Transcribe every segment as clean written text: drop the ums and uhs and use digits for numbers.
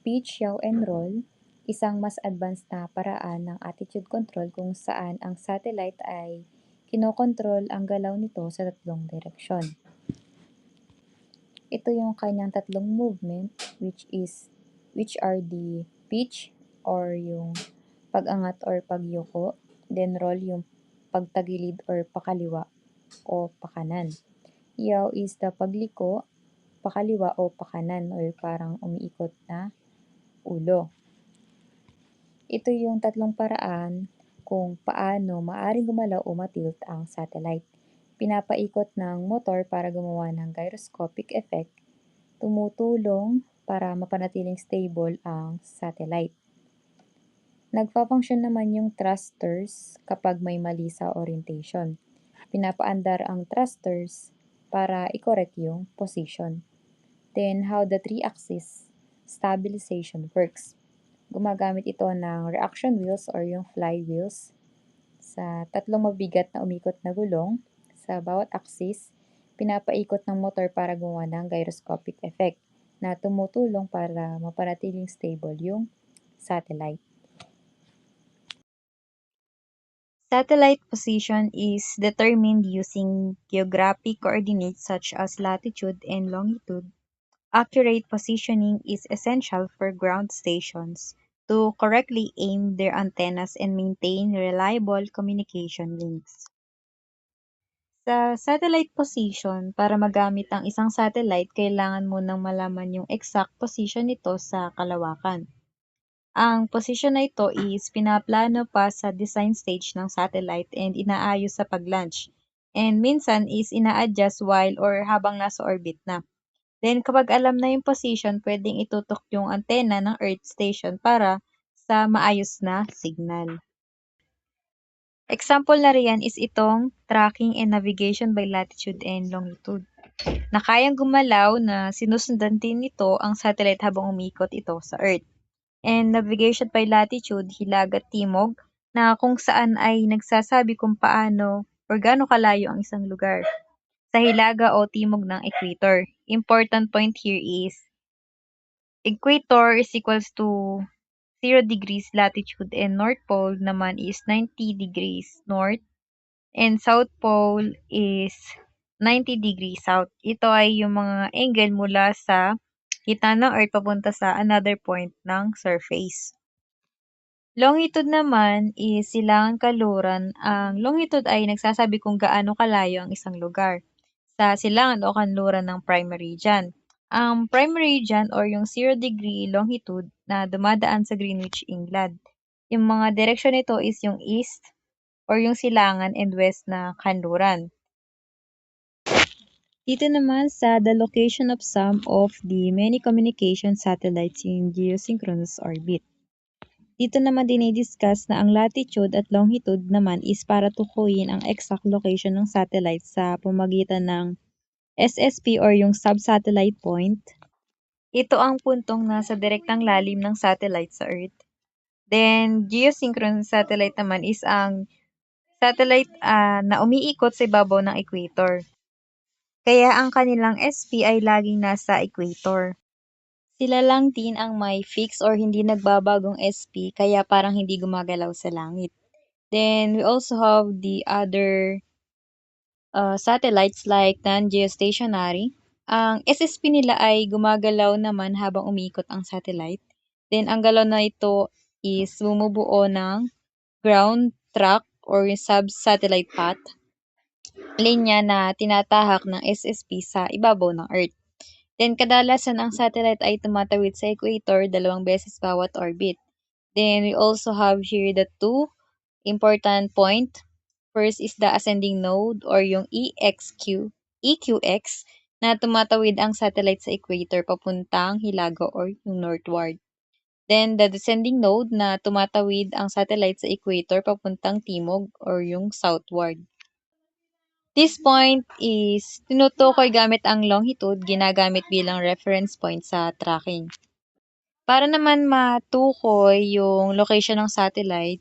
Pitch, yaw, and roll, isang mas advanced na paraan ng attitude control kung saan ang satellite ay kinokontrol ang galaw nito sa tatlong direksyon. Ito yung kanyang tatlong movement which are the pitch or yung pag-angat or pagyuko, then roll yung pagtagilid or pakaliwa o pakanan. Yaw is the pagliko, pakaliwa o pakanan or parang umiikot na ulo. Ito yung tatlong paraan kung paano maaring gumalaw o matilt ang satellite. Pinapaikot ng motor para gumawa ng gyroscopic effect, tumutulong para mapanatiling stable ang satellite. Nagfa-function naman yung thrusters kapag may mali sa orientation. Pinapaandar ang thrusters para i-correct yung position. Then, how the 3-axis stabilization works. Gumagamit ito ng reaction wheels or yung flywheels sa tatlong mabigat na umikot na gulong sa bawat axis. Pinapaikot ng motor para gumawa ng gyroscopic effect na tumutulong para mapanatiling stable yung satellite. Satellite position is determined using geographic coordinates such as latitude and longitude. Accurate positioning is essential for ground stations to correctly aim their antennas and maintain reliable communication links. Sa satellite position, para magamit ang isang satellite, kailangan mo nang malaman yung exact position nito sa kalawakan. Ang posisyon na ito is pinaplano pa sa design stage ng satellite and inaayos sa pag-launch. And minsan is ina-adjust while or habang nasa orbit na. Then kapag alam na yung position, pwedeng itutok yung antenna ng Earth station para sa maayos na signal. Example na riyan is itong tracking and navigation by latitude and longitude, na kayang gumalaw na sinusundan din nito ang satellite habang umikot ito sa Earth. And navigation by latitude, hilaga at timog, na kung saan ay nagsasabi kung paano or gaano kalayo ang isang lugar sa hilaga o timog ng equator. Important point here is equator is equals to 0 degrees latitude and North Pole naman is 90 degrees north and South Pole is 90 degrees south. Ito ay yung mga angle mula sa gitna ng Earth papunta sa another point ng surface. Longitude naman is silangang kanluran. Ang longitude ay nagsasabi kung gaano kalayo ang isang lugar sa silangan o kanluran ng prime meridian. Ang prime meridian or yung 0 degree longitude na dumadaan sa Greenwich, England. Yung mga direksyon nito is yung east or yung silangan and west na kanluran. Dito naman sa the location of some of the many communication satellites in geosynchronous orbit. Dito naman dinidiscuss na ang latitude at longitude naman is para tukuyin ang exact location ng satellite sa pamamagitan ng SSP or yung sub-satellite point. Ito ang puntong nasa direktang lalim ng satellite sa Earth. Then, geosynchronous satellite naman is ang satellite na umiikot sa ibabaw ng equator. Kaya ang kanilang SP ay laging nasa equator. Sila lang din ang may fixed or hindi nagbabagong SP kaya parang hindi gumagalaw sa langit. Then, we also have the other satellites like non-geostationary. Ang SSP nila ay gumagalaw naman habang umiikot ang satellite. Then, ang galaw na ito is bumubuo ng ground track or sub-satellite path linya na tinatahak ng SSP sa ibabaw ng Earth. Then, kadalasan ang satellite ay tumatawid sa equator 2 beses bawat orbit. Then, we also have here the two important point. First is the ascending node or yung EQX na tumatawid ang satellite sa equator papuntang hilaga or yung northward. Then, the descending node na tumatawid ang satellite sa equator papuntang timog or yung southward. This point is tinutukoy gamit ang longitude, ginagamit bilang reference point sa tracking. Para naman matukoy yung location ng satellite,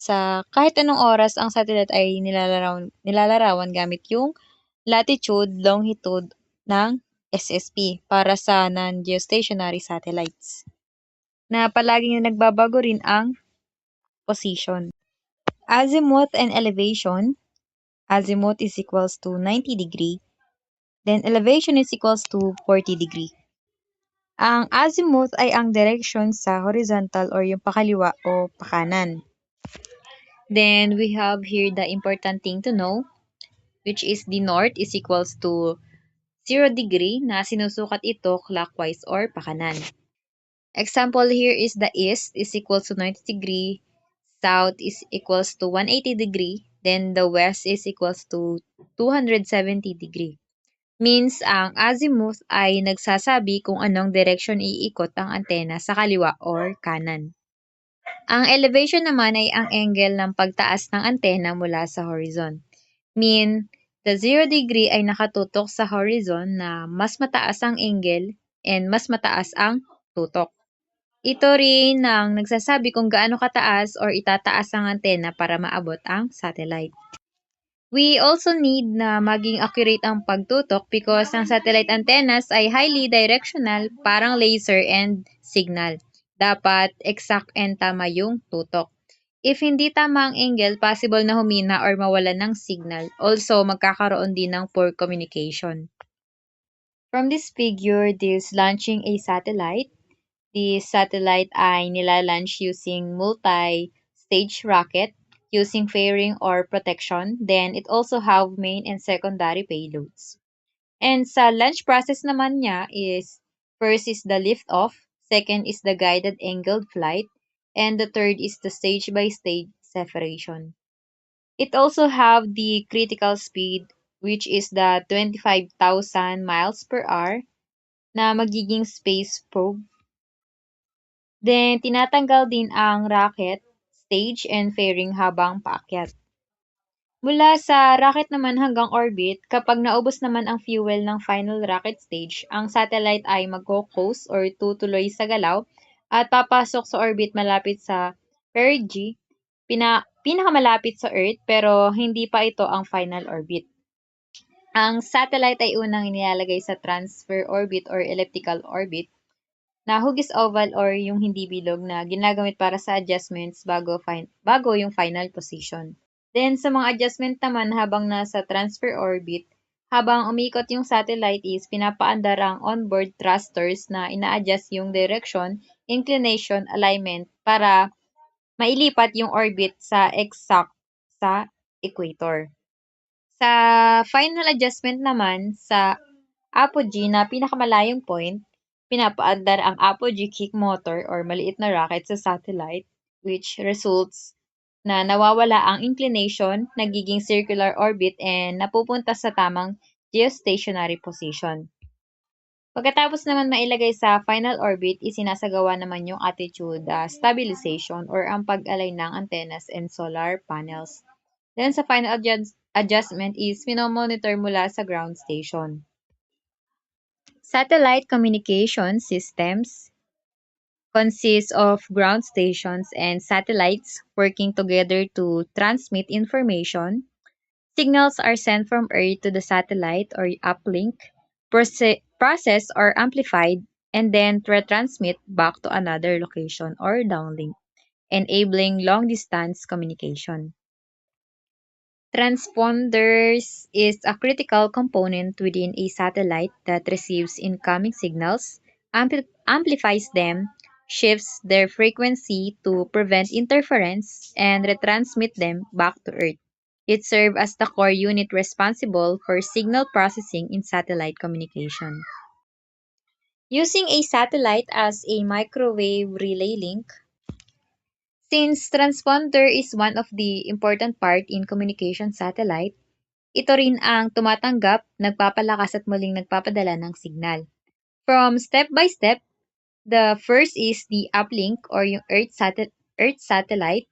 sa kahit anong oras ang satellite ay nilalarawan gamit yung latitude, longitude ng SSP para sa non-geostationary satellites. na palaging nagbabago rin ang position. Azimuth and elevation. Azimuth is equals to 90 degree. Then elevation is equals to 40 degree. Ang azimuth ay ang direction sa horizontal or yung pakaliwa o pakanan. Then we have here the important thing to know, which is the north is equals to 0 degree na sinusukat ito clockwise or pakanan. Example here is the east is equals to 90 degree, south is equals to 180 degree, then the west is equals to 270 degree. Means ang azimuth ay nagsasabi kung anong direction iikot ang antena sa kaliwa or kanan. Ang elevation naman ay ang angle ng pagtaas ng antena mula sa horizon. Mean, the 0 degree ay nakatutok sa horizon na mas mataas ang angle and mas mataas ang tutok. Ito rin ang nagsasabi kung gaano kataas or itataas ang antena para maabot ang satellite. We also need na maging accurate ang pagtutok because ang satellite antennas ay highly directional, parang laser and signal. Dapat exact and tama yung tutok. If hindi tama ang angle, possible na humina or mawalan ng signal. Also, magkakaroon din ng poor communication. From this figure, this launching a satellite. The satellite ay nila-launch using multi-stage rocket using fairing or protection. Then, it also have main and secondary payloads. And sa launch process naman niya is, first is the lift-off, second is the guided angled flight, and the third is the stage-by-stage separation. It also have the critical speed, which is the 25,000 miles per hour na magiging space probe. Then, tinatanggal din ang rocket, stage, and fairing habang paakyat. Mula sa rocket naman hanggang orbit, kapag naubos naman ang fuel ng final rocket stage, ang satellite ay magko-coast or tutuloy sa galaw at papasok sa orbit malapit sa perigee, pinakamalapit sa Earth pero hindi pa ito ang final orbit. Ang satellite ay unang inilalagay sa transfer orbit or elliptical orbit na hugis oval or yung hindi bilog na ginagamit para sa adjustments bago yung final position. Then, sa mga adjustment naman habang nasa transfer orbit, habang umikot yung satellite is pinapaandar ang onboard thrusters na ina-adjust yung direction, inclination, alignment para mailipat yung orbit sa exact sa equator. Sa final adjustment naman, sa apogee na pinakamalayong point, pinapaandar ang apogee kick motor or maliit na rocket sa satellite, which results na nawawala ang inclination, nagiging circular orbit, and napupunta sa tamang geostationary position. Pagkatapos naman mailagay sa final orbit, isinasagawa naman yung attitude stabilization or ang pag-align ng antennas and solar panels. Then sa final adjustment is minomonitor mula sa ground station. Satellite communication systems consists of ground stations and satellites working together to transmit information. Signals are sent from Earth to the satellite or uplink, processed or amplified, and then retransmit back to another location or downlink, enabling long-distance communication. Transponders is a critical component within a satellite that receives incoming signals, amplifies them, shifts their frequency to prevent interference, and retransmit them back to Earth. It serves as the core unit responsible for signal processing in satellite communication. Using a satellite as a microwave relay link. Since transponder is one of the important part in communication satellite, ito rin ang tumatanggap, nagpapalakas at muling nagpapadala ng signal. From step by step, the first is the uplink or yung Earth satellite.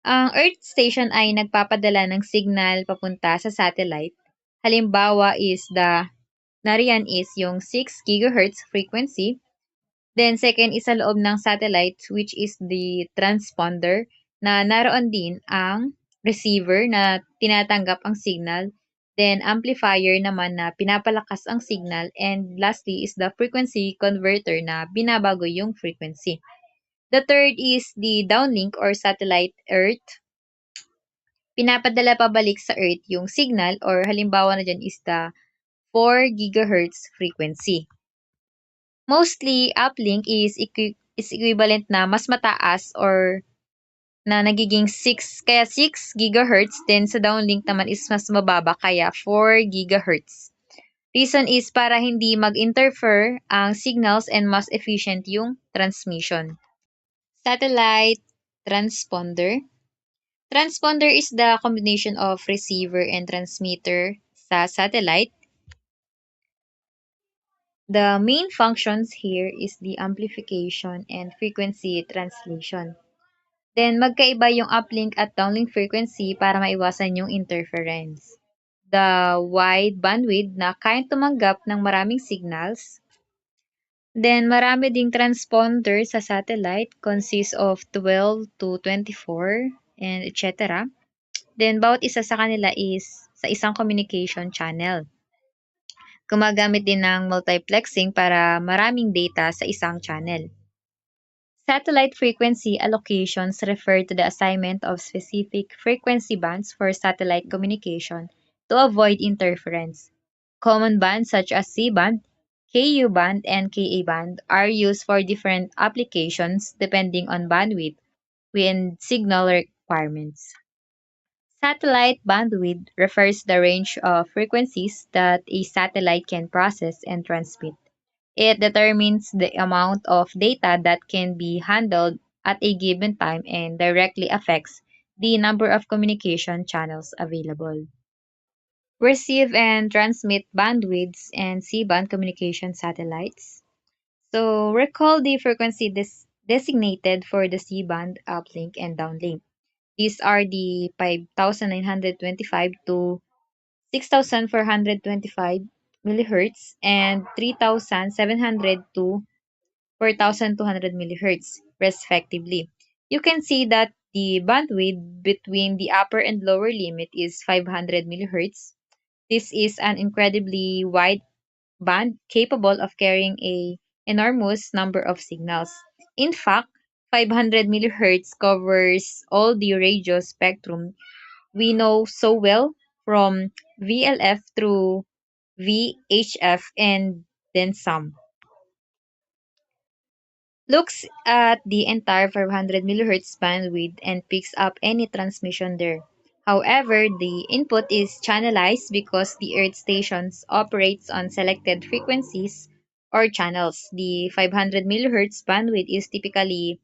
Ang Earth station ay nagpapadala ng signal papunta sa satellite. Halimbawa nariyan is yung 6 GHz frequency. Then second is sa loob ng satellite, which is the transponder na naroon din ang receiver na tinatanggap ang signal. Then amplifier naman na pinapalakas ang signal. And lastly is the frequency converter na binabago yung frequency. The third is the downlink or satellite Earth. Pinapadala pabalik sa Earth yung signal or halimbawa na dyan is the 4 gigahertz frequency. Mostly, uplink is equivalent na mas mataas or na nagiging 6, kaya 6 gigahertz, then sa downlink naman is mas mababa, kaya 4 gigahertz. Reason is para hindi mag-interfere ang signals and mas efficient yung transmission. Satellite transponder. Transponder is the combination of receiver and transmitter sa satellite. The main functions here is the amplification and frequency translation. Then, magkaiba yung uplink at downlink frequency para maiwasan yung interference. The wide bandwidth na kayang tumanggap ng maraming signals. Then, marami ding transponder sa satellite, consists of 12 to 24, and etc. Then, bawat isa sa kanila is sa isang communication channel. Gumagamit din ng multiplexing para maraming data sa isang channel. Satellite frequency allocations refer to the assignment of specific frequency bands for satellite communication to avoid interference. Common bands such as C-band, Ku band, and Ka band are used for different applications depending on bandwidth and signal requirements. Satellite bandwidth refers the range of frequencies that a satellite can process and transmit. It determines the amount of data that can be handled at a given time and directly affects the number of communication channels available. Receive and transmit bandwidths and C-band communication satellites. So recall the frequency designated for the C-band uplink and downlink. These are the 5,925 to 6,425 millihertz and 3,700 to 4,200 millihertz, respectively. You can see that the bandwidth between the upper and lower limit is 500 millihertz. This is an incredibly wide band capable of carrying a enormous number of signals. In fact, 500 millihertz covers all the radio spectrum we know so well, from VLF through VHF and then some. Looks at the entire 500 millihertz bandwidth and picks up any transmission there. However, the input is channelized because the Earth stations operates on selected frequencies or channels. The 500 millihertz bandwidth is typically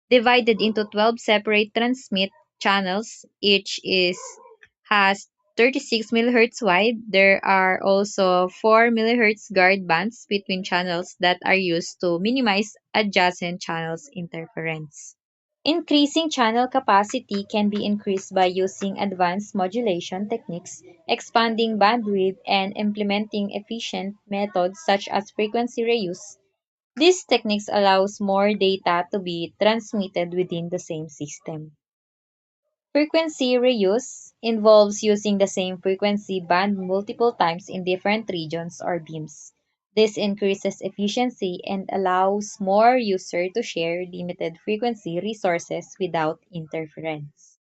divided into 12 separate transmit channels. Each is has 36 millihertz wide. There are also 4 millihertz guard bands between channels that are used to minimize adjacent channels interference. Increasing channel capacity can be increased by using advanced modulation techniques, expanding bandwidth, and implementing efficient methods such as frequency reuse. These techniques allows more data to be transmitted within the same system. Frequency reuse involves using the same frequency band multiple times in different regions or beams. This increases efficiency and allows more users to share limited frequency resources without interference.